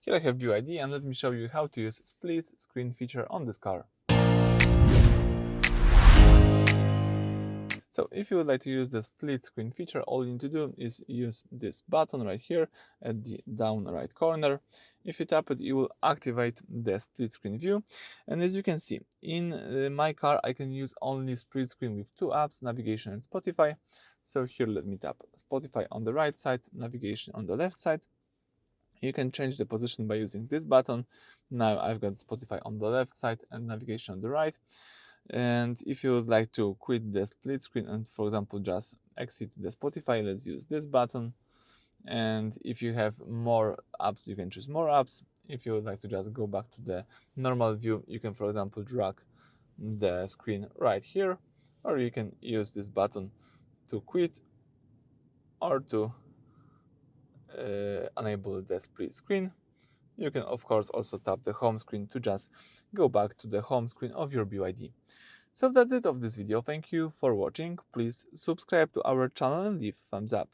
Here I have BYD, and let me show you how to use split screen feature on this car. So if you would like to use the split screen feature, all you need to do is use this button right here at the down right corner. If you tap it, you will activate the split screen view. And as you can see, in my car, I can use only split screen with two apps, navigation and Spotify. So here, let me tap Spotify on the right side, navigation on the left side. You can change the position by using this button. Now I've got Spotify on the left side and navigation on the right. And if you would like to quit the split screen and, for example, just exit the Spotify, let's use this button. And if you have more apps, you can choose more apps. If you would like to just go back to the normal view, you can, for example, drag the screen right here, or you can use this button to quit or to enable the split screen. You can, of course, also tap the home screen to just go back to the home screen of your BYD. So that's it of this video. Thank you for watching. Please subscribe to our channel and leave thumbs up.